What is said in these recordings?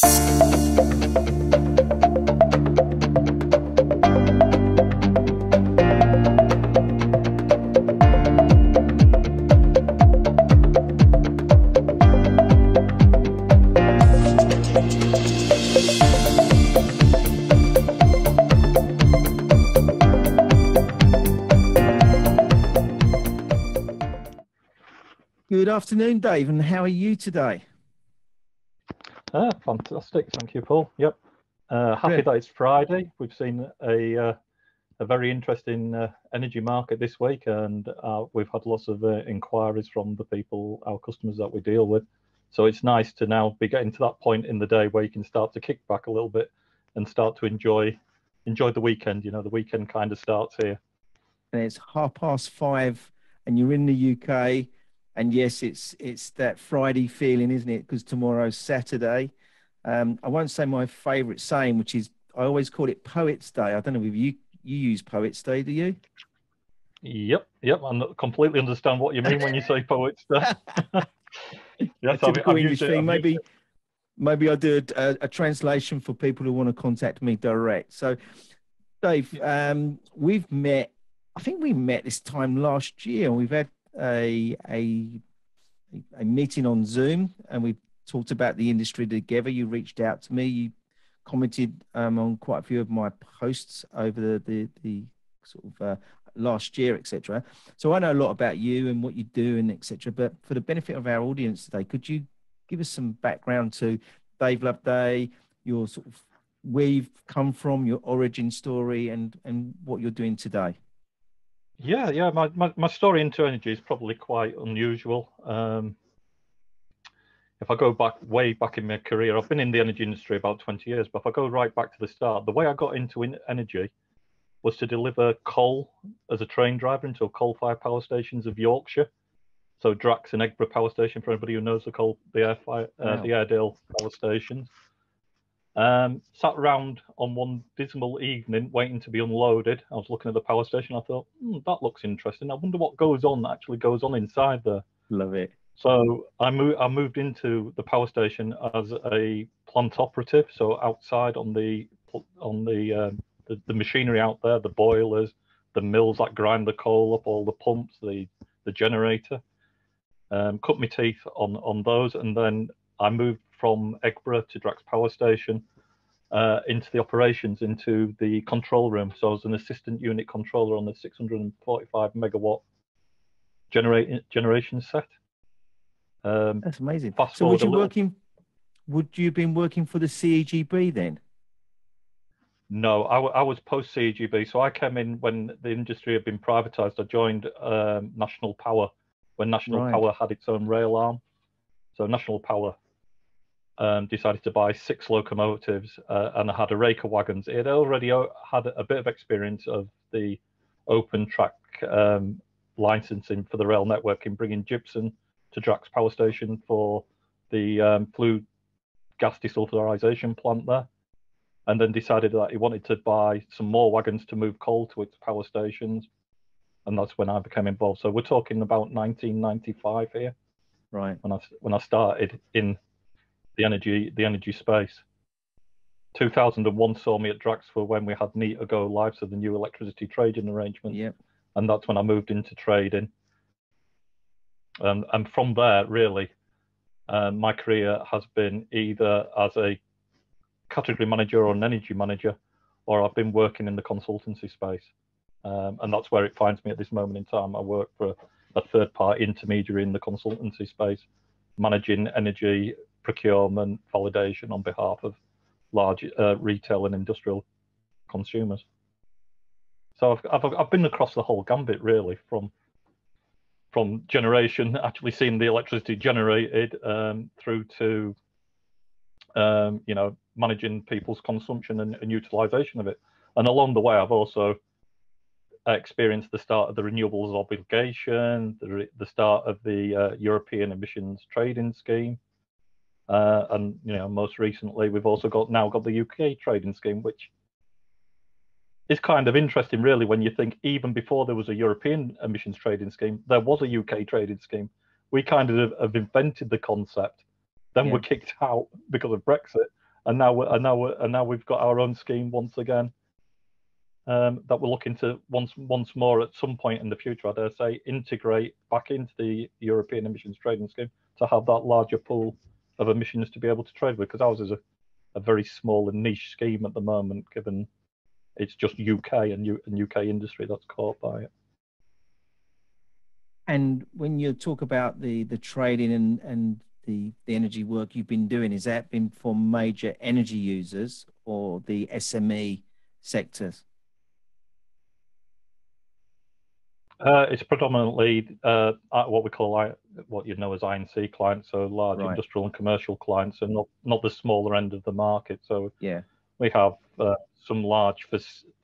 Good afternoon, Dave, and how are you today? Fantastic, thank you, Paul. Yep, happy that it's Friday. We've seen a very interesting energy market this week, and we've had lots of inquiries from the people, our customers that we deal with. So it's nice to now be getting to that point in the day where you can start to kick back a little bit and start to enjoy the weekend. You know, the weekend kind of starts here. And it's 5:30, and you're in the UK. And yes, it's that Friday feeling, isn't it? Because tomorrow's Saturday. I won't say my favourite saying, which is I always call it Poets' Day. I don't know if you use Poets' Day, do you? Yep. I completely understand what you mean when you say Poets' Day. Yes, a typical English thing. Maybe I'll do a translation for people who want to contact me direct. So, Dave, we've met. I think we met this time last year, and we've had a meeting on Zoom, and we talked about the industry together. You reached out to me. You commented on quite a few of my posts over the sort of last year, etc. So I know a lot about you and what you do and etc. But for the benefit of our audience today, could you give us some background to Dave Loveday, your sort of where you've come from, your origin story, and what you're doing today? Yeah. My story into energy is probably quite unusual. If I go way back in my career, I've been in the energy industry about 20 years, but if I go right back to the start, the way I got into energy was to deliver coal as a train driver into coal-fired power stations of Yorkshire. So Drax and Eggborough Power Station, for anybody who knows the Airedale power stations. Sat around on one dismal evening waiting to be unloaded. I was looking at the power station. I thought, that looks interesting. I wonder what actually goes on inside there. Love it. So I moved into the power station as a plant operative. So outside on the machinery out there, the boilers, the mills that grind the coal up, all the pumps, the generator. Cut my teeth on those, and then I moved from Eggborough to Drax Power Station into the operations, into the control room. So I was an assistant unit controller on the 645 megawatt generation set. That's amazing. So would you have been working for the CEGB then? No, I was post CEGB. So I came in when the industry had been privatised. I joined National Power when National Power had its own rail arm. So National Power decided to buy 6 locomotives and I had a rake of wagons. It already had a bit of experience of the open track licensing for the rail network in bringing gypsum to Drax Power Station for the flue gas desulfurization plant there, and then decided that he wanted to buy some more wagons to move coal to its power stations, and that's when I became involved. So we're talking about 1995 here, right? When I started in the energy space. 2001 saw me at Drax for when we had NETA go live, so the new electricity trading arrangement. Yep. And that's when I moved into trading. And from there, really, my career has been either as a category manager or an energy manager, or I've been working in the consultancy space. And that's where it finds me at this moment in time. I work for a third-party intermediary in the consultancy space, managing energy procurement, validation on behalf of large retail and industrial consumers. So I've been across the whole gambit, really, from generation, actually seeing the electricity generated, through to managing people's consumption and utilization of it. And along the way, I've also experienced the start of the renewables obligation, the start of the European emissions trading scheme, and most recently we've also got the UK trading scheme, which is kind of interesting, really, when you think even before there was a European emissions trading scheme, there was a UK trading scheme. We kind of have invented the concept, then we're kicked out because of Brexit, and now we've got our own scheme once again. That we're looking to once more at some point in the future, I dare say, integrate back into the European emissions trading scheme to have that larger pool of emissions to be able to trade with, because ours is a very small and niche scheme at the moment, given it's just UK and UK industry that's caught by it. And when you talk about the trading and the energy work you've been doing, has that been for major energy users or the SME sectors? It's predominantly what we call what you know as INC clients, so large industrial and commercial clients, and not the smaller end of the market. So yeah, we have some large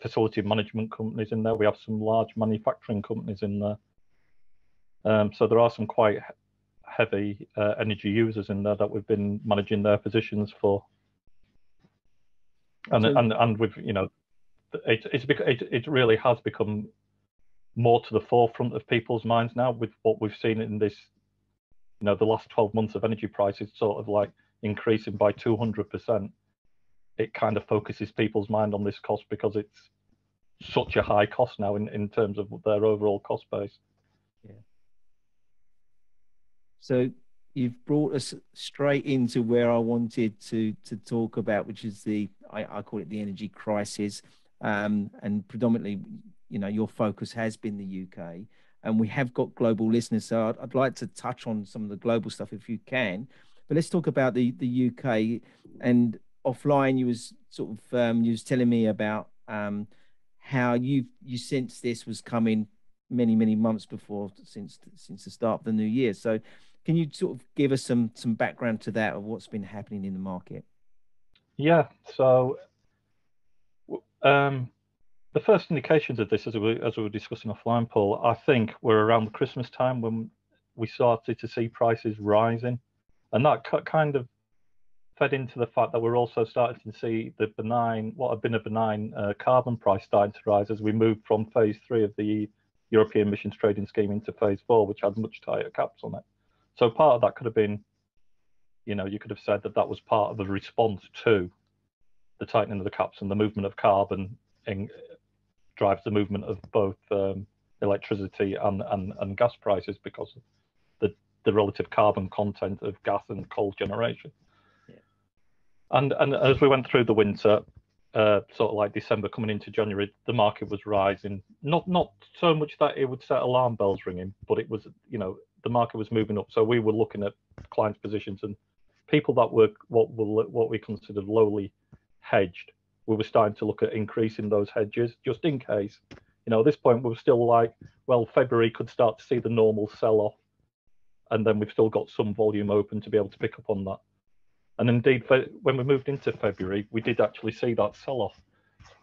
facility management companies in there. We have some large manufacturing companies in there. So there are some quite heavy energy users in there that we've been managing their positions for. And we've, you know, it really has become more to the forefront of people's minds now with what we've seen in this, you know, the last 12 months of energy prices sort of like increasing by 200%. It kind of focuses people's mind on this cost because it's such a high cost now in terms of their overall cost base. Yeah. So you've brought us straight into where I wanted to talk about, which is I call it the energy crisis, and predominantly, you know, your focus has been the UK, and we have got global listeners. So I'd like to touch on some of the global stuff if you can, but let's talk about the UK. And offline, you was sort of you was telling me about how you sensed this was coming many months before, since the start of the new year. So can you sort of give us some background to that, of what's been happening in the market? Yeah. So the first indications of this, as we were discussing offline, Paul, I think were around the Christmas time when we started to see prices rising, and that kind of fed into the fact that we're also starting to see what had been a benign carbon price starting to rise as we moved from phase 3 of the European emissions trading scheme into phase 4, which had much tighter caps on it. So part of that could have been, you know, you could have said that was part of a response to the tightening of the caps, and the movement of carbon drives the movement of both electricity and gas prices because of the relative carbon content of gas and coal generation. Yeah. And as we went through the winter, sort of like December coming into January, the market was rising. Not so much that it would set alarm bells ringing, but it was, you know, the market was moving up. So we were looking at clients' positions, and people that were what we considered lowly hedged, we were starting to look at increasing those hedges just in case. You know, at this point we were still like, well, February could start to see the normal sell-off, and then we've still got some volume open to be able to pick up on that. And indeed, when we moved into February, we did actually see that sell-off,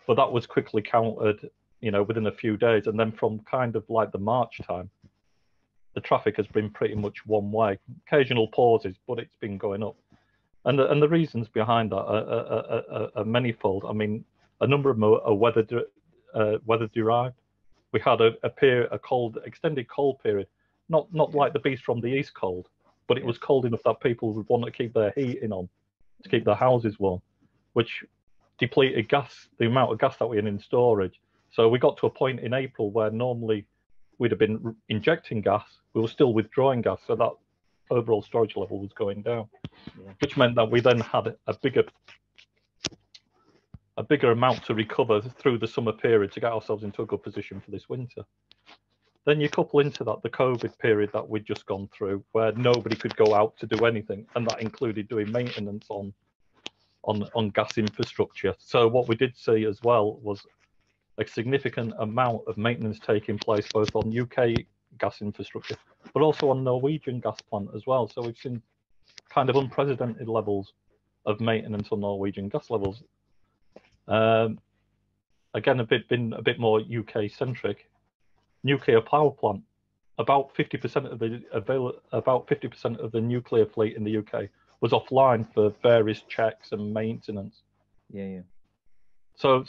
but that was quickly countered, you know, within a few days. And then from kind of like the March time, the traffic has been pretty much one way, occasional pauses, but it's been going up. And the reasons behind that are manifold. I mean, a number of them are weather derived. We had a cold, extended cold period, not like the beast from the east cold, but it was cold enough that people would want to keep their heating on to keep their houses warm, which depleted the amount of gas that we had in storage. So we got to a point in April where normally we'd have been injecting gas, we were still withdrawing gas, so that overall storage level was going down, which meant that we then had a bigger amount to recover through the summer period to get ourselves into a good position for this winter. Then you couple into that the COVID period that we'd just gone through, where nobody could go out to do anything, and that included doing maintenance on gas infrastructure. So what we did see as well was a significant amount of maintenance taking place both on UK gas infrastructure, but also on Norwegian gas plant as well. So we've seen kind of unprecedented levels of maintenance on Norwegian gas levels. Again, been a bit more UK centric. Nuclear power plant, about 50% of the nuclear fleet in the UK was offline for various checks and maintenance. Yeah. So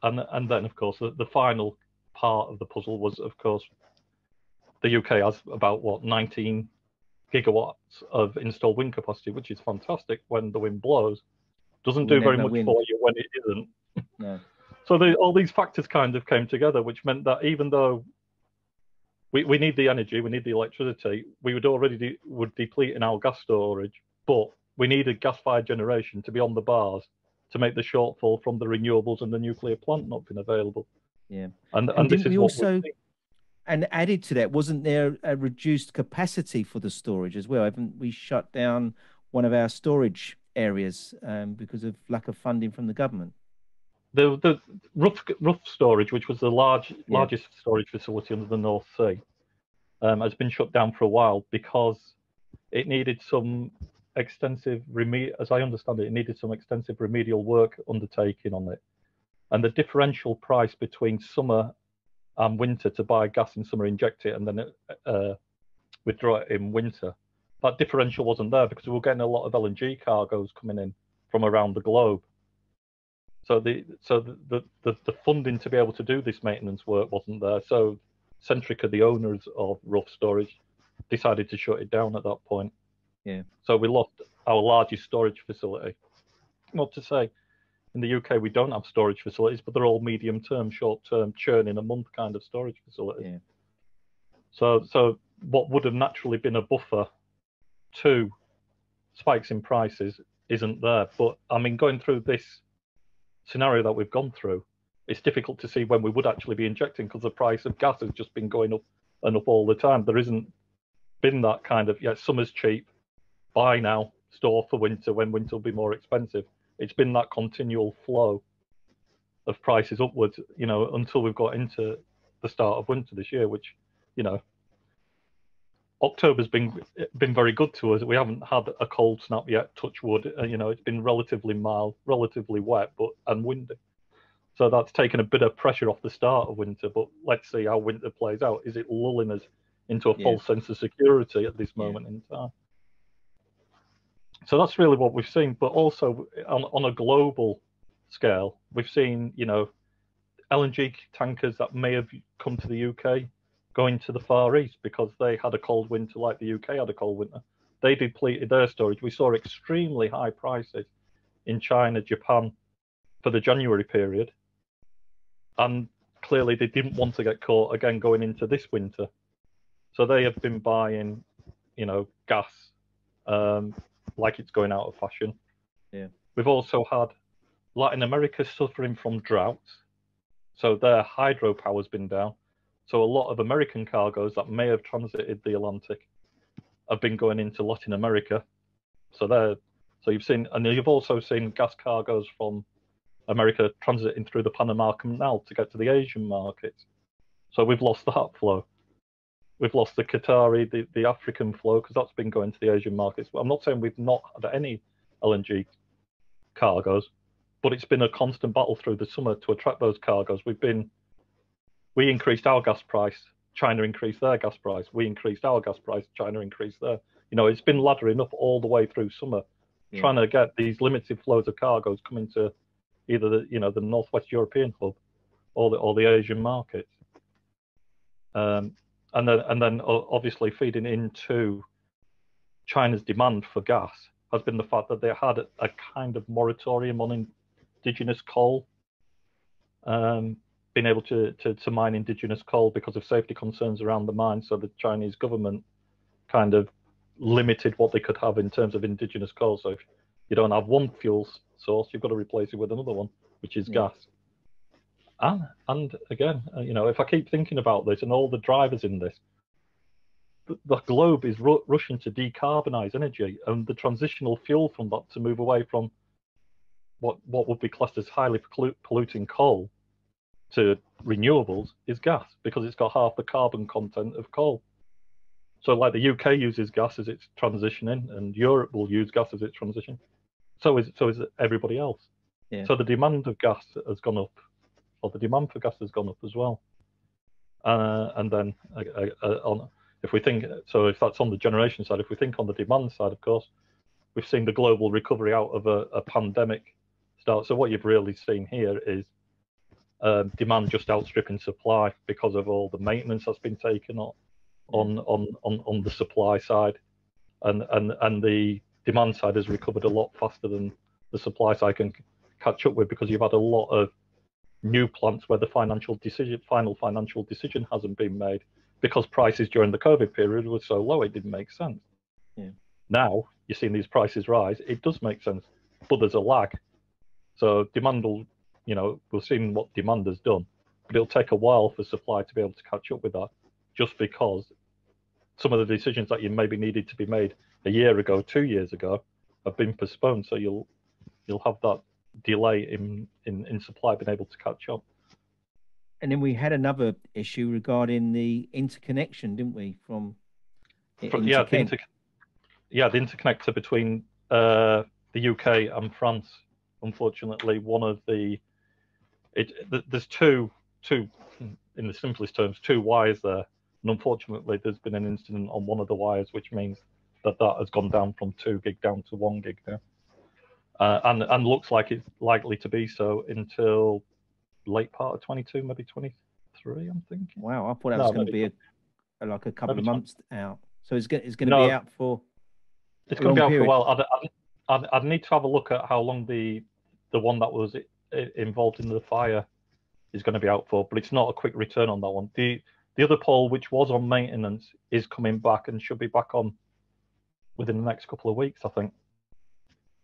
and then of course the final part of the puzzle was, of course, the UK has about 19 gigawatts of installed wind capacity, which is fantastic when the wind blows. Doesn't do very much for you when it isn't. No. So all these factors kind of came together, which meant that even though we need the energy, we need the electricity, we would already deplete in our gas storage, but we needed gas-fired generation to be on the bars to make the shortfall from the renewables and the nuclear plant not being available. Yeah. And this is what we think. And added to that, wasn't there a reduced capacity for the storage as well? Haven't we shut down one of our storage areas because of lack of funding from the government? The rough storage, which was the largest storage facility under the North Sea, has been shut down for a while because it needed some extensive as I understand it, it needed some extensive remedial work undertaken on it. And the differential price between summer and winter to buy gas in summer, inject it, and then withdraw it in winter, that differential wasn't there because we were getting a lot of LNG cargoes coming in from around the globe. So the funding to be able to do this maintenance work wasn't there. So Centrica, the owners of Rough Storage, decided to shut it down at that point. Yeah. So we lost our largest storage facility. Not to say in the UK we don't have storage facilities, but they're all medium-term, short-term, churn in a month kind of storage facilities. Yeah. So what would have naturally been a buffer to spikes in prices isn't there. But I mean, going through this scenario that we've gone through, it's difficult to see when we would actually be injecting because the price of gas has just been going up and up all the time. There isn't been that kind of, summer's cheap, buy now, store for winter when winter will be more expensive. It's been that continual flow of prices upwards, until we've got into the start of winter this year, which, October's been very good to us. We haven't had a cold snap yet, touch wood. It's been relatively mild, relatively wet, and windy. So that's taken a bit of pressure off the start of winter. But let's see how winter plays out. Is it lulling us into a false sense of security at this moment in time? So that's really what we've seen. But also on a global scale, we've seen, LNG tankers that may have come to the UK going to the Far East because they had a cold winter like the UK had a cold winter. They depleted their storage. We saw extremely high prices in China, Japan for the January period. And clearly they didn't want to get caught again going into this winter. So they have been buying, gas like it's going out of fashion. Yeah. We've also had Latin America suffering from droughts. So their hydropower's been down. So a lot of American cargoes that may have transited the Atlantic have been going into Latin America. So you've also seen gas cargoes from America transiting through the Panama Canal to get to the Asian markets. So we've lost that flow. We've lost the Qatari, the African flow, because that's been going to the Asian markets. I'm not saying we've not had any LNG cargoes, but it's been a constant battle through the summer to attract those cargoes. We increased our gas price, China increased their gas price. We increased our gas price, China increased their. It's been laddering up all the way through summer, trying to get these limited flows of cargoes coming to either the Northwest European hub or the Asian markets. And then obviously feeding into China's demand for gas has been the fact that they had a kind of moratorium on indigenous coal, being able to mine indigenous coal because of safety concerns around the mine. So the Chinese government kind of limited what they could have in terms of indigenous coal. So if you don't have one fuel source, you've got to replace it with another one, which is gas. And again, if I keep thinking about this and all the drivers in this, the globe is rushing to decarbonize energy, and the transitional fuel from that to move away from what would be classed as highly polluting coal to renewables is gas, because it's got half the carbon content of coal. So like the UK uses gas as it's transitioning, and Europe will use gas as it's transitioning. So is everybody else. Yeah. So the demand of gas has gone up, or the demand for gas has gone up as well. And then if we think, so if that's on the generation side, if we think on the demand side, of course, we've seen the global recovery out of a pandemic start. So what you've really seen here is demand just outstripping supply because of all the maintenance that's been taken on the supply side, and the demand side has recovered a lot faster than the supply side can catch up with, because you've had a lot of new plants where the final financial decision hasn't been made because prices during the COVID period were so low it didn't make sense. Yeah. Now you're seeing these prices rise, it does make sense, but there's a lag. So demand will, we've seen what demand has done, but it'll take a while for supply to be able to catch up with that, just because some of the decisions that you maybe needed to be made a year ago, 2 years ago, have been postponed. So you'll have that delay in supply being able to catch up. And then we had another issue regarding the interconnection, didn't we? The interconnector between the UK and France. Unfortunately, there's two, in the simplest terms, two wires there. And unfortunately, there's been an incident on one of the wires, which means that has gone down from 2 gig down to 1 gig now. And looks like it's likely to be so until late part of 22, maybe 23, I'm thinking. Wow, I thought that was going to be like a couple of months out. So it's going to be out for It's going to be out for a while. I'd need to have a look at how long the one that was involved in the fire is going to be out for, but it's not a quick return on that one. The other pole, which was on maintenance, is coming back and should be back on within the next couple of weeks, I think.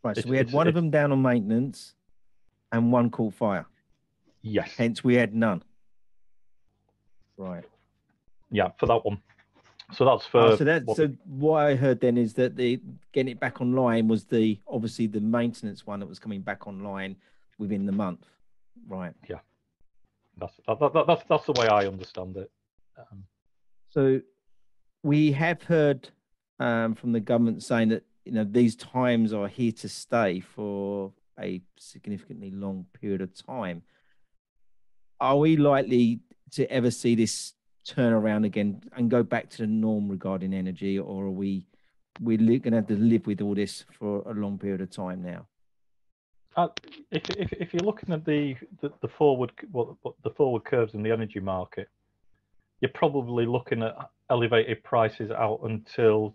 Right, so we had one of them down on maintenance and one caught fire. Yes. Hence, we had none. Right. Yeah, for that one. So that's for. So what I heard then is that the getting it back online was obviously the maintenance one that was coming back online within the month. Right. Yeah. That's the way I understand it. So we have heard from the government saying that these times are here to stay for a significantly long period of time. Are we likely to ever see this turn around again and go back to the norm regarding energy, or are we're going to have to live with all this for a long period of time now? If you're looking at the forward curves in the energy market, you're probably looking at elevated prices out until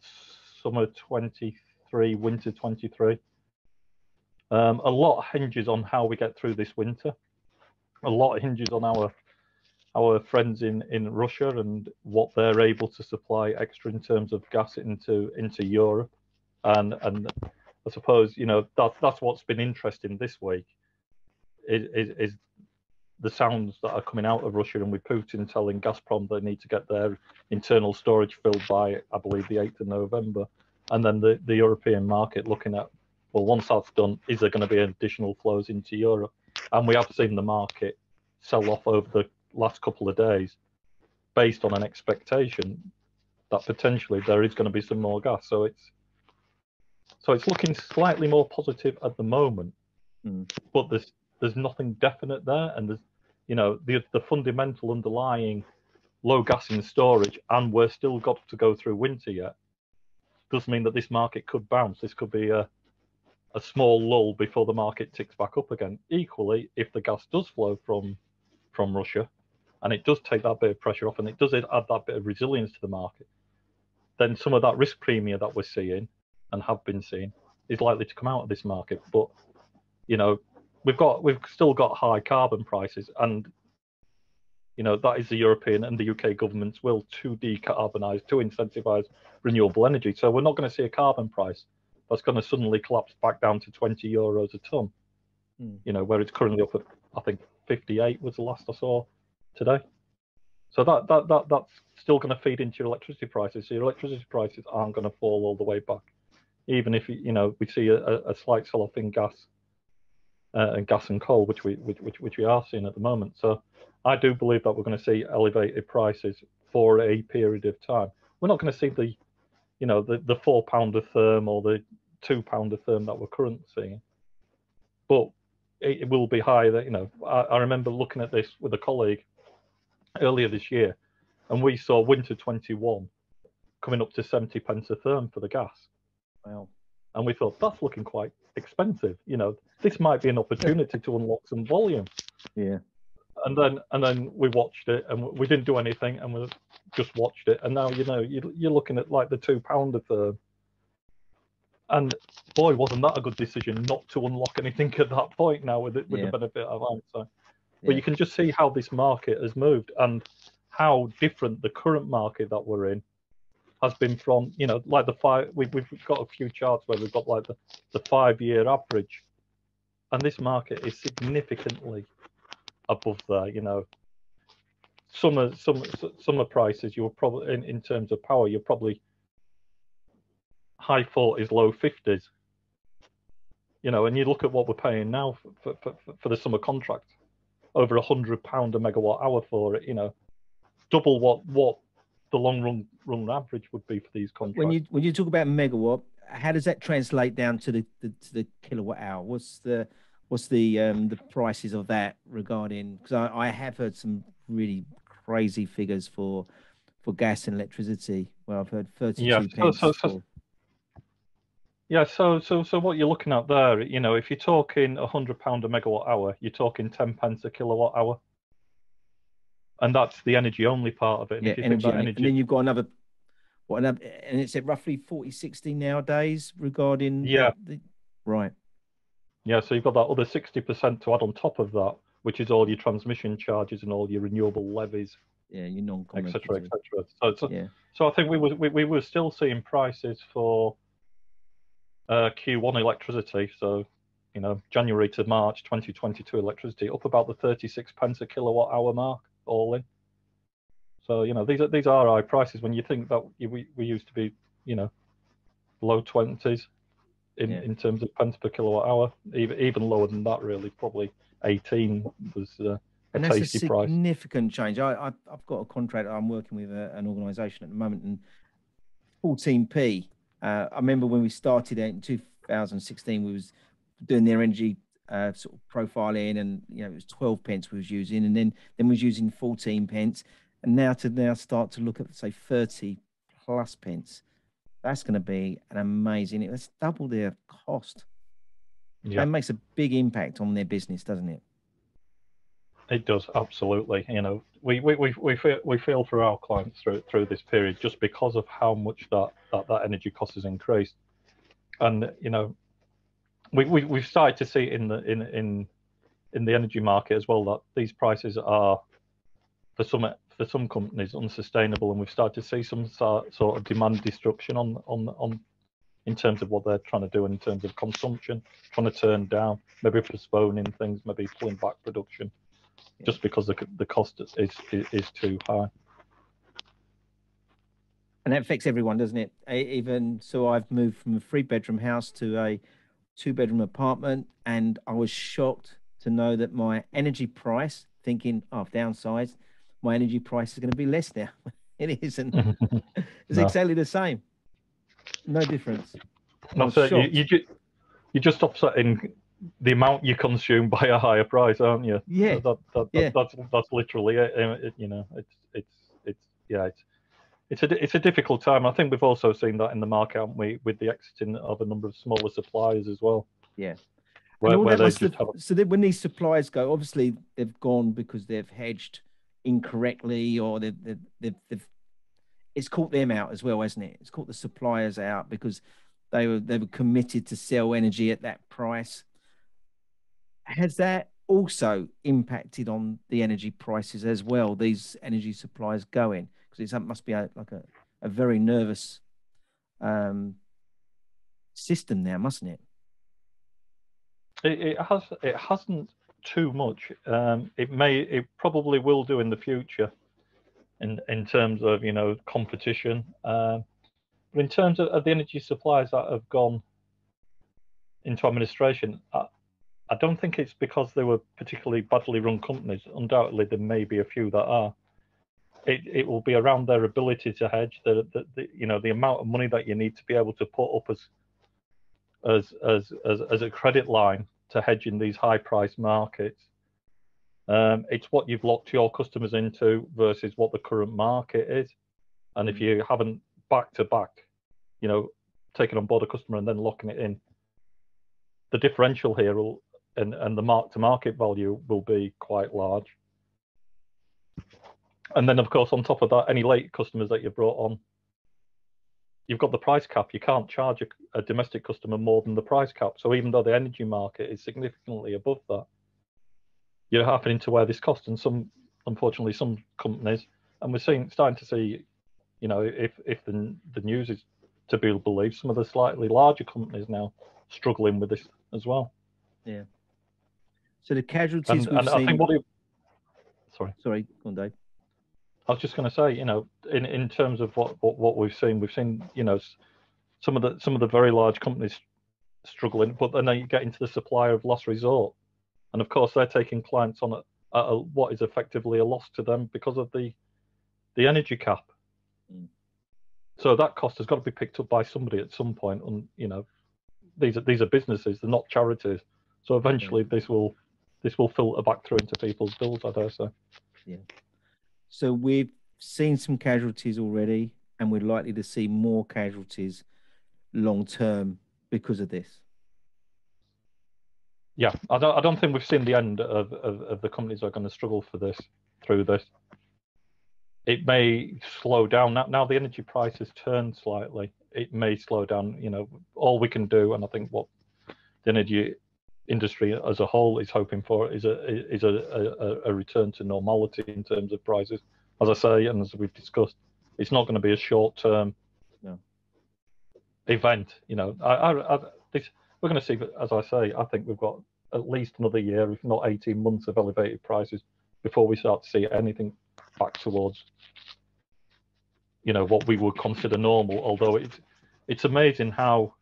summer 23, winter 23. A lot hinges on how we get through this winter. A lot hinges on our friends in Russia and what they're able to supply extra in terms of gas into Europe, and I suppose that's what's been interesting this week is the sounds that are coming out of Russia, and with Putin telling Gazprom they need to get their internal storage filled by, I believe, the 8th of November, and then the European market looking at, well, once that's done, is there going to be additional flows into Europe? And we have seen the market sell off over the last couple of days based on an expectation that potentially there is going to be some more gas. So it's looking slightly more positive at the moment, but there's nothing definite there, and there's the fundamental underlying low gas in storage, and we're still got to go through winter yet. Does mean that this market could bounce. This could be a small lull before the market ticks back up again. Equally, if the gas does flow from Russia, and it does take that bit of pressure off, and it does add that bit of resilience to the market, then some of that risk premium that we're seeing and have been seeing is likely to come out of this market. But we've still got high carbon prices, and that is the European and the UK government's will to decarbonise, to incentivise renewable energy. So we're not going to see a carbon price that's going to suddenly collapse back down to 20 euros a tonne, where it's currently up at, I think, 58 was the last I saw today. So that's still going to feed into your electricity prices. So your electricity prices aren't going to fall all the way back, even if we see a slight sell-off in gas and coal, which we are seeing at the moment. So I do believe that we're going to see elevated prices for a period of time. We're not going to see the £4 a therm or the £2 a therm that we're currently seeing, but it will be higher. I remember looking at this with a colleague earlier this year, and we saw winter 21 coming up to 70 pence a therm for the gas. Wow. And we thought, that's looking quite expensive. This might be an opportunity to unlock some volume. Yeah. And then we watched it, and we didn't do anything, and we just watched it. And now you're looking at like the £2 a therm, And boy, wasn't that a good decision not to unlock anything at that point now with the benefit of hindsight. But you can just see how this market has moved and how different the current market that we're in has been from, like we've got a few charts where we've got like the 5-year average, and this market is significantly above there. Summer prices, you're probably in terms of power, you're probably high 40s, low 50s. And you look at what we're paying now for the summer contract, over £100 a megawatt hour for it. Double what the long run average would be for these contracts. When you talk about megawatt, how does that translate down to the kilowatt hour? What's the prices of that regarding? Because I have heard some really crazy figures for gas and electricity. Well, I've heard 32 pence. So what you're looking at there, if you're talking £100 a megawatt hour, you're talking 10 pence a kilowatt hour. And that's the energy only part of it. And if you think about energy, and then you've got another, and it's at roughly 40-60 nowadays regarding right. Yeah, so you've got that other 60% to add on top of that, which is all your transmission charges and all your renewable levies. Yeah, your non-comment, etc. So I think we were still seeing prices for Q1 electricity. So January to March 2022 electricity up about the 36 pence a kilowatt hour mark all in. So these are high prices when you think that we used to be low 20s in terms of pence per kilowatt hour, even lower than that really. Probably 18 was and that's tasty a price. Significant change. I've got a contract. I'm working with an organisation at the moment, and 14p. I remember when we started out in 2016, we was doing their energy sort of profiling, and it was 12 pence we was using, and then we was using 14 pence, and now start to look at, say, 30 plus pence. That's going to be an amazing. It's double their cost. Yeah, it makes a big impact on their business, doesn't it? It does, absolutely. We feel for our clients through this period just because of how much that energy cost has increased, and we've started to see in the energy market as well that these prices are for some companies unsustainable, and we've started to see some sort of demand destruction on in terms of what they're trying to do in terms of consumption, trying to turn down, maybe postponing things, maybe pulling back production, just because the cost is too high. And that affects everyone, doesn't it? Even so, I've moved from a 3-bedroom house to a 2-bedroom apartment, and I was shocked to know that my energy price, thinking, I've downsized, my energy price is going to be less now. It isn't. It's exactly the same. No difference. No, so you're just offsetting the amount you consume by a higher price, aren't you? Yeah. That's literally it. It's a difficult time. I think we've also seen that in the market, haven't we, with the exiting of a number of smaller suppliers as well. Yeah. So when these suppliers go, obviously they've gone because they've hedged incorrectly, or they've it's caught them out as well, hasn't it? It's caught the suppliers out because they were committed to sell energy at that price. Has that also impacted on the energy prices as well, these energy suppliers going? Because it must be a very nervous system now, mustn't it? It hasn't too much. It probably will do in the future in terms of competition. But in terms of the energy suppliers that have gone into administration, I don't think it's because they were particularly badly run companies. Undoubtedly, there may be a few that are. It will be around their ability to hedge, the amount of money that you need to be able to put up as a credit line to hedge in these high price markets. It's what you've locked your customers into versus what the current market is. And if you haven't back to back, taken on board a customer and then locking it in, the differential here and the mark to market value will be quite large. And then, of course, on top of that, any late customers that you brought on, you've got the price cap. You can't charge a domestic customer more than the price cap. So even though the energy market is significantly above that, you're having to wear this cost. And unfortunately, some companies, and we're starting to see, you know, if the news is to be believed, some of the slightly larger companies now struggling with this as well. Yeah. So the casualties we've seen. I think Sorry, go on, Dave. I was just going to say, you know, in terms of what we've seen, you know, some of the very large companies struggling, but then you get into the supplier of last resort, and of course they're taking clients on at what is effectively a loss to them because of the energy cap. Mm. So that cost has got to be picked up by somebody at some point. And you know, these are businesses; they're not charities. So eventually, this will filter back through into people's bills, I dare say. Yeah. So we've seen some casualties already, and we're likely to see more casualties long term because of this. Yeah, I don't think we've seen the end of the companies that are going to struggle through this. It may slow down now. The energy prices turn slightly. It may slow down. You know, all we can do, and I think what the energy industry as a whole is hoping for is a return to normality in terms of prices. As I say, and as we've discussed, it's not going to be a short-term event. You know, we're going to see, as I say, I think we've got at least another year, if not 18 months of elevated prices before we start to see anything back towards, you know, what we would consider normal. Although it's amazing how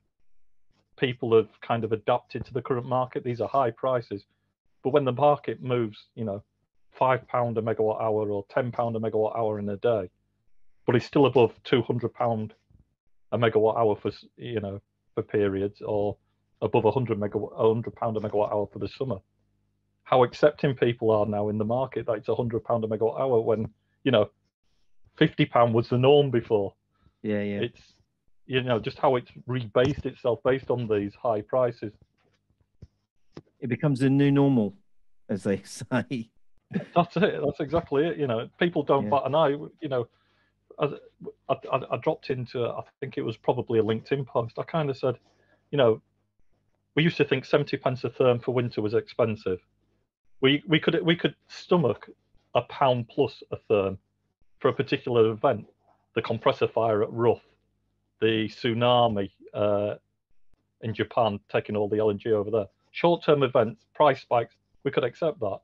people have kind of adapted to the current market. These are high prices, but when the market moves, you know, £5 a megawatt hour or £10 a megawatt hour in a day, but it's still above £200 a megawatt hour for, you know, for periods, or above £100 a megawatt hour for the summer. How accepting people are now in the market that it's £100 a megawatt hour when, you know, £50 was the norm before. Yeah. It's, you know, just how it's rebased itself based on these high prices. It becomes the new normal, as they say. That's it. That's exactly it. You know, people don't bat an eye. You know, I dropped into, I think it was probably a LinkedIn post. I kind of said, you know, we used to think 70 pence a therm for winter was expensive. We could stomach £1 plus a therm for a particular event. The compressor fire at Rough, the tsunami in Japan taking all the LNG over there. Short-term events, price spikes, we could accept that.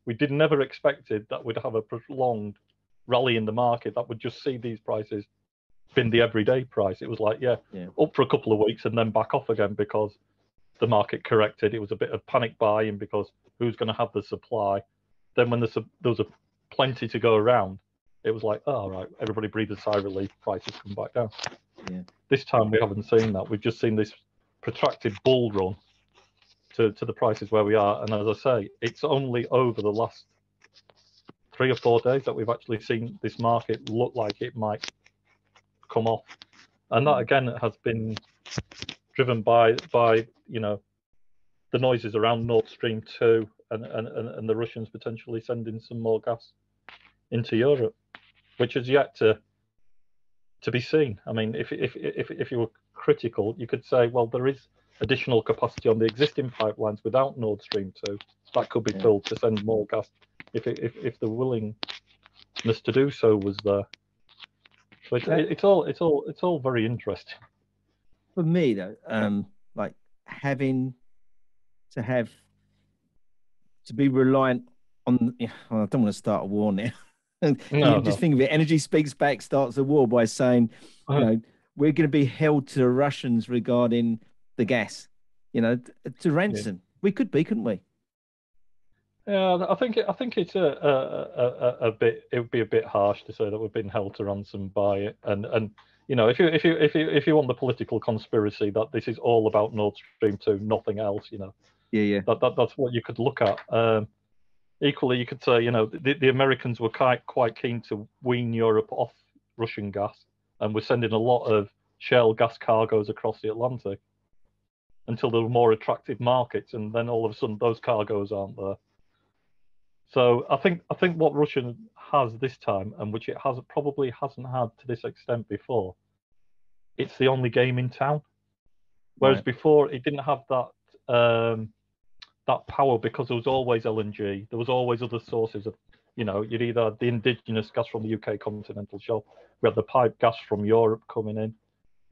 We never expected that we'd have a prolonged rally in the market that would just see these prices been the everyday price. It was like, up for a couple of weeks and then back off again because the market corrected. It was a bit of panic buying because who's going to have the supply? Then when there was plenty to go around, it was like, oh, right, everybody breathed a sigh of relief, prices come back down. Yeah. This time we haven't seen that. We've just seen this protracted bull run to the prices where we are. And as I say, it's only over the last 3 or 4 days that we've actually seen this market look like it might come off. And that, again, has been driven by you know, the noises around Nord Stream 2 and the Russians potentially sending some more gas into Europe, which is yet to be seen. I mean, if you were critical, you could say, well, there is additional capacity on the existing pipelines without Nord Stream 2 that could be filled to send more gas if the willingness to do so was there. So it's all very interesting. For me, though, like having to be reliant on, well, I don't want to start a war now. You just think of it. Energy Speaks Back starts a war by saying, you know, we're going to be held to the Russians regarding the gas, you know, to ransom. We could be, couldn't we? Yeah, I think it's a bit. It would be a bit harsh to say that we've been held to ransom by it, and you know, if you want the political conspiracy that this is all about Nord Stream 2, nothing else, you know, that's what you could look at. Equally, you could say, you know, the Americans were quite keen to wean Europe off Russian gas, and we're sending a lot of shale gas cargoes across the Atlantic until there were more attractive markets, and then all of a sudden those cargoes aren't there. So I think what Russia has this time, and which it probably hasn't had to this extent before, it's the only game in town. Whereas before, it didn't have that that power because there was always LNG. There was always other sources of, you'd either had the indigenous gas from the UK continental shelf. We had the pipe gas from Europe coming in.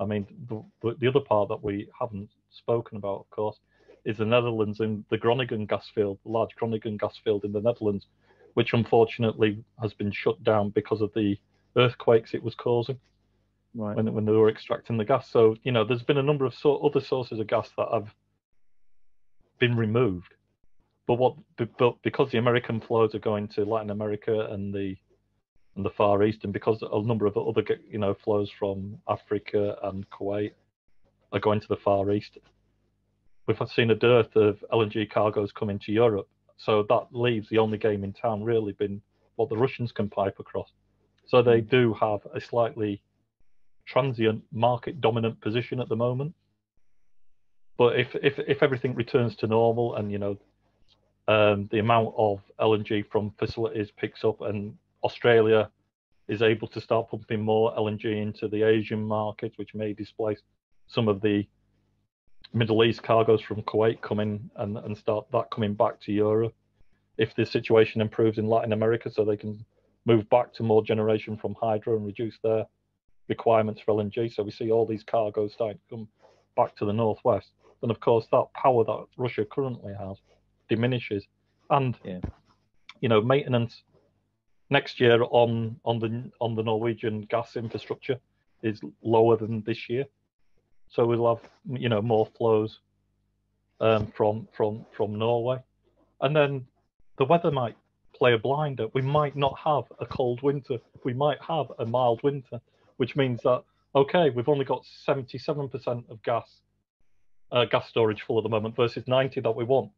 I mean, the other part that we haven't spoken about, of course, is the Netherlands and the Groningen gas field, the large Groningen gas field in the Netherlands, which unfortunately has been shut down because of the earthquakes it was causing when they were extracting the gas. So, there's been a number of other sources of gas that have been removed. But because the American flows are going to Latin America and the Far East, and because a number of other flows from Africa and Kuwait are going to the Far East, we've seen a dearth of LNG cargoes coming to Europe. So that leaves the only game in town really been what the Russians can pipe across. So they do have a slightly transient market dominant position at the moment. But if everything returns to normal and the amount of LNG from facilities picks up and Australia is able to start pumping more LNG into the Asian market, which may displace some of the Middle East cargoes from Kuwait coming and start that coming back to Europe. If the situation improves in Latin America so they can move back to more generation from hydro and reduce their requirements for LNG, so we see all these cargoes starting to come back to the northwest, then of course that power that Russia currently has diminishes. And maintenance next year on the Norwegian gas infrastructure is lower than this year, so we'll have more flows from Norway, and then the weather might play a blinder. We might not have a cold winter. We might have a mild winter, which means that we've only got 77% of gas storage full at the moment versus 90 that we want.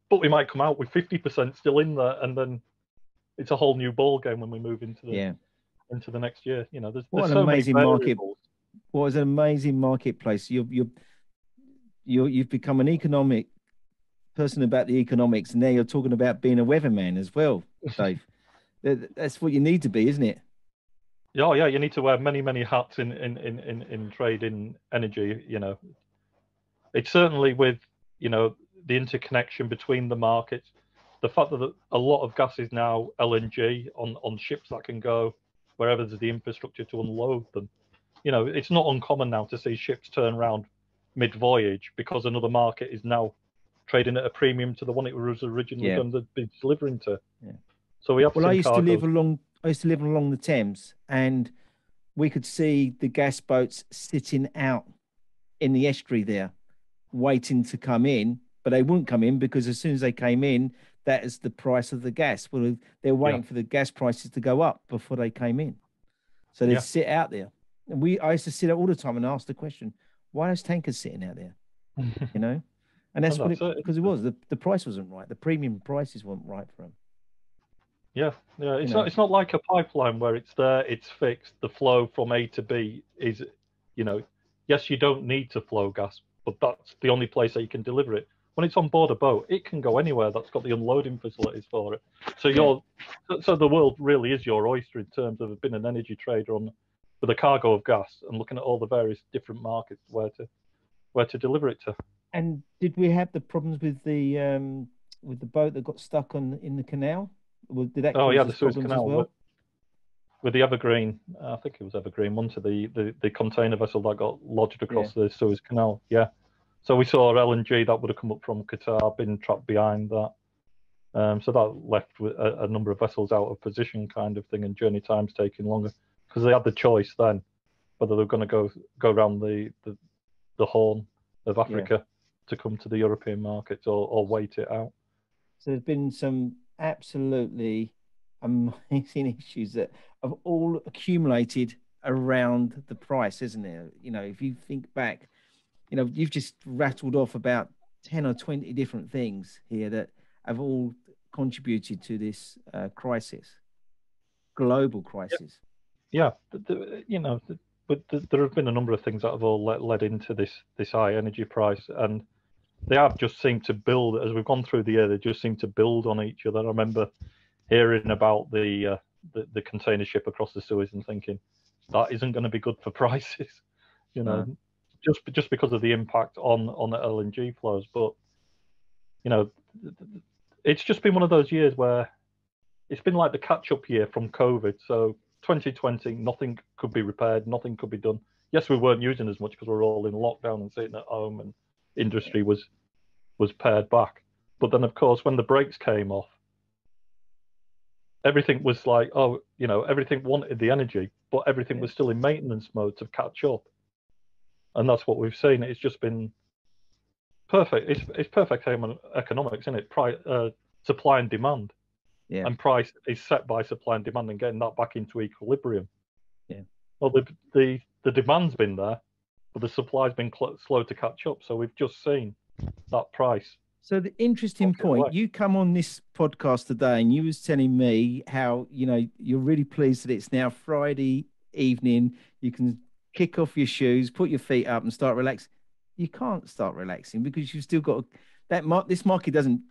But we might come out with 50% still in there, and then it's a whole new ball game when we move into the next year. There's so amazing market. What is an amazing marketplace? You've become an economic person about the economics, and now you're talking about being a weatherman as well, Dave. That's what you need to be, isn't it? Yeah, you need to wear many hats in trade in energy. It's certainly with the interconnection between the markets, the fact that a lot of gas is now LNG on ships that can go wherever there's the infrastructure to unload them. It's not uncommon now to see ships turn around mid-voyage because another market is now trading at a premium to the one it was originally going to be delivering to. Yeah. So we have. Well, I used to live along the Thames, and we could see the gas boats sitting out in the estuary there, waiting to come in, but they wouldn't come in because as soon as they came in, that is the price of the gas. Well, they're waiting for the gas prices to go up before they came in, so they'd sit out there. And I used to sit out all the time and ask the question, why are those tankers sitting out there? And that's what because it was the price wasn't right. The premium prices weren't right for them. Yeah. It's not like a pipeline where it's there, it's fixed. The flow from A to B is, yes, you don't need to flow gas, but that's the only place that you can deliver it. When it's on board a boat, it can go anywhere that's got the unloading facilities for it. So so the world really is your oyster in terms of being an energy trader with a cargo of gas and looking at all the various different markets where to deliver it to. And did we have the problems with the boat that got stuck in the canal? Did that the Suez Canal well? with the Evergreen. I think it was Evergreen, one to the container vessel that got lodged across the Suez Canal. Yeah. So we saw LNG that would have come up from Qatar, been trapped behind that. So that left with a number of vessels out of position, kind of thing, and journey times taking longer because they had the choice then whether they're going to go around the Horn of Africa to come to the European markets or wait it out. So there's been some absolutely amazing issues that have all accumulated around the price, isn't there? If you think back, you've just rattled off about 10 or 20 different things here that have all contributed to this global crisis. Yeah, but there have been a number of things that have all led into this high energy price, and they have just seemed to build as we've gone through the year. They just seem to build on each other. I remember hearing about the container ship across the Suez and thinking that isn't going to be good for prices. you know, just because of the impact on the LNG flows. But you know, it's just been one of those years where it's been like the catch-up year from COVID. So 2020, nothing could be repaired, nothing could be done. Yes, we weren't using as much because we were all in lockdown and sitting at home, and industry was pared back. But then, of course, when the brakes came off, everything was like, oh, you know, everything wanted the energy, but everything was still in maintenance mode to catch up. And that's what we've seen. It's just been perfect. It's perfect economics, isn't it? Supply and demand. Yeah. And price is set by supply and demand, and getting that back into equilibrium. Yeah. Well, the demand's been there, but the supply's been slow to catch up. So we've just seen that price. So the interesting point, you come on this podcast today and you was telling me how, you know, you're really pleased that it's now Friday evening. You can kick off your shoes, put your feet up and start relaxing. You can't start relaxing because you've still got this market doesn't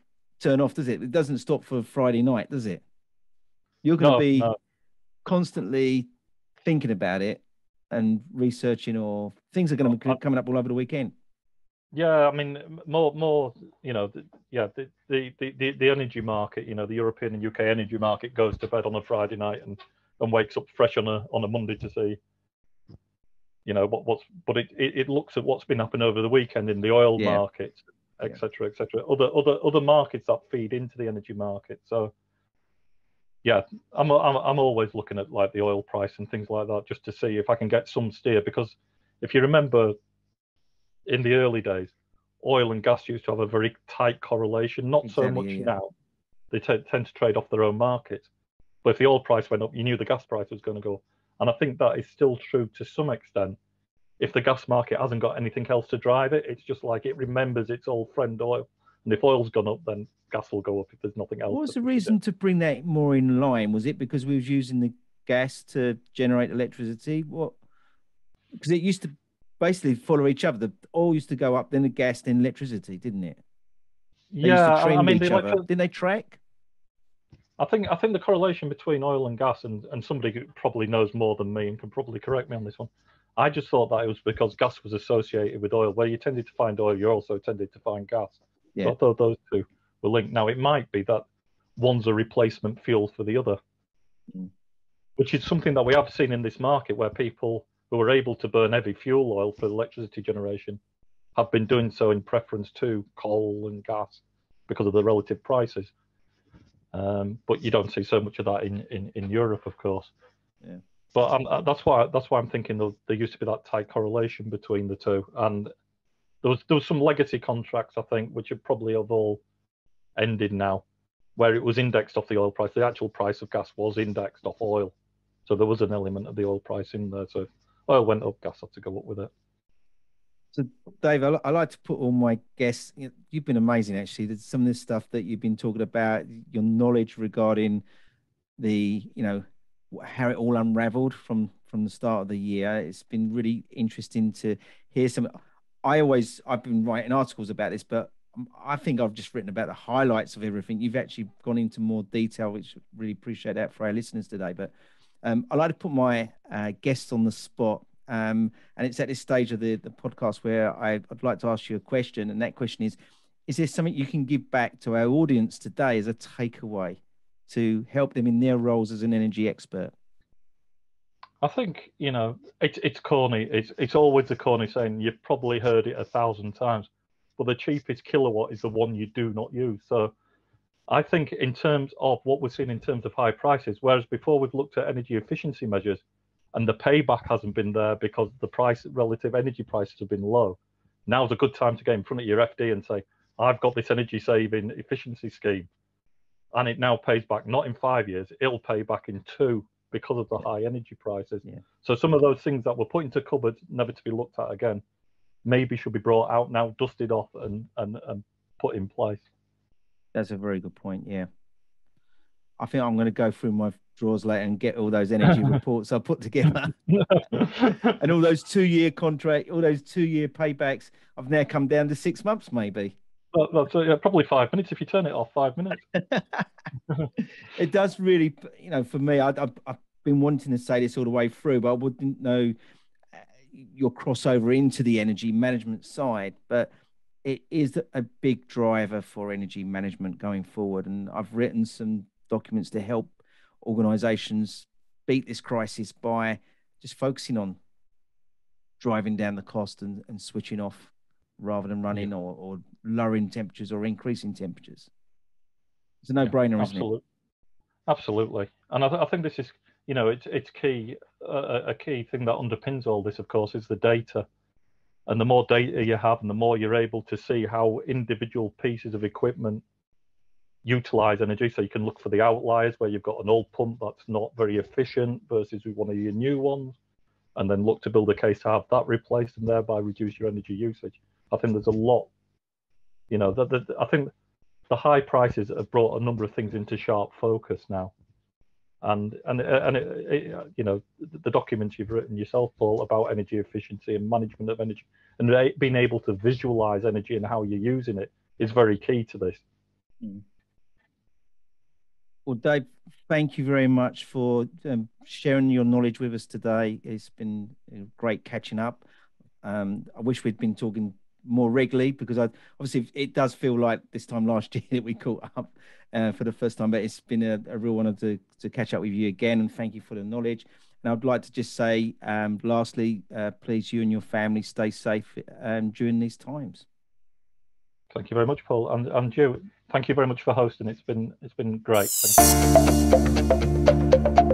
turn off, does it? It doesn't stop for Friday night, does it? You're going to be constantly thinking about it and researching, or things are going to be coming up all over the weekend. Yeah, I mean, more. You know, the energy market. You know, the European and UK energy market goes to bed on a Friday night and wakes up fresh on a Monday to see. You know but it looks at what's been happening over the weekend in the oil market, etc., etc. Other markets that feed into the energy market. So yeah, I'm always looking at like the oil price and things like that just to see if I can get some steer, because if you remember, in the early days, oil and gas used to have a very tight correlation. Not so much now. They tend to trade off their own markets. But if the oil price went up, you knew the gas price was going to go up. And I think that is still true to some extent. If the gas market hasn't got anything else to drive it, it's just like it remembers its old friend oil. And if oil's gone up, then gas will go up if there's nothing else. What was the reason to bring that more in line? Was it because we was using the gas to generate electricity? What? Because it used to basically follow each other. The oil used to go up, then the gas, then electricity, didn't it? They used to trend each other. Didn't they track? I think the correlation between oil and gas, and somebody who probably knows more than me and can probably correct me on this one. I just thought that it was because gas was associated with oil. Where you tended to find oil, you also tended to find gas. Yeah. So I thought those two were linked. Now, it might be that one's a replacement fuel for the other, which is something that we have seen in this market, where people who are able to burn heavy fuel oil for electricity generation have been doing so in preference to coal and gas because of the relative prices. But you don't see so much of that in Europe, of course. Yeah. But that's why I'm thinking there used to be that tight correlation between the two, and there was some legacy contracts, I think, which have probably all ended now, where it was indexed off the oil price. The actual price of gas was indexed off oil, so there was an element of the oil price in there. So if oil went up, gas had to go up with it. So, Dave, I like to put all my guests. You've been amazing, actually. There's some of this stuff that you've been talking about, your knowledge regarding the, how it all unraveled from the start of the year. It's been really interesting to hear some. I've been writing articles about this, but I think I've just written about the highlights of everything. You've actually gone into more detail, which I really appreciate that for our listeners today. But I like to put my guests on the spot. And it's at this stage of the podcast where I'd like to ask you a question. And that question is there something you can give back to our audience today as a takeaway to help them in their roles as an energy expert? I think, it's corny. It's always a corny saying. You've probably heard it 1,000 times, but the cheapest kilowatt is the one you do not use. So I think in terms of what we're seeing in terms of high prices, whereas before we've looked at energy efficiency measures and the payback hasn't been there because the relative energy prices have been low. Now's a good time to get in front of your FD and say, I've got this energy saving efficiency scheme, and it now pays back not in 5 years, it'll pay back in 2 because of the high energy prices. Yeah. So some of those things that were put into cupboards, never to be looked at again, maybe should be brought out now, dusted off and put in place. That's a very good point, yeah. I think I'm going to go through my drawers later and get all those energy reports I put together. And all those 2-year contract, all those 2-year paybacks, I've now come down to 6 months, maybe. That's probably 5 minutes if you turn it off 5 minutes. It does really, for me, I've been wanting to say this all the way through, but I wouldn't know, your crossover into the energy management side, but it is a big driver for energy management going forward. And I've written some documents to help organizations beat this crisis by just focusing on driving down the cost and switching off rather than running or lowering temperatures or increasing temperatures. It's a no-brainer, isn't it? Absolutely. And I think this is, it's key. A key thing that underpins all this, of course, is the data. And the more data you have, and the more you're able to see how individual pieces of equipment utilize energy. So you can look for the outliers where you've got an old pump that's not very efficient versus one of your new ones, and then look to build a case to have that replaced and thereby reduce your energy usage. I think there's a lot, I think the high prices have brought a number of things into sharp focus now. And the documents you've written yourself, Paul, about energy efficiency and management of energy, and being able to visualize energy and how you're using it is very key to this. Well, Dave, thank you very much for sharing your knowledge with us today. It's been great catching up. I wish we'd been talking more regularly, because obviously it does feel like this time last year that we caught up for the first time, but it's been a real honor to catch up with you again, and thank you for the knowledge. And I'd like to just say, lastly, please, you and your family stay safe during these times. Thank you very much, Paul, and Joe, thank you very much for hosting. It's been great. Thank you.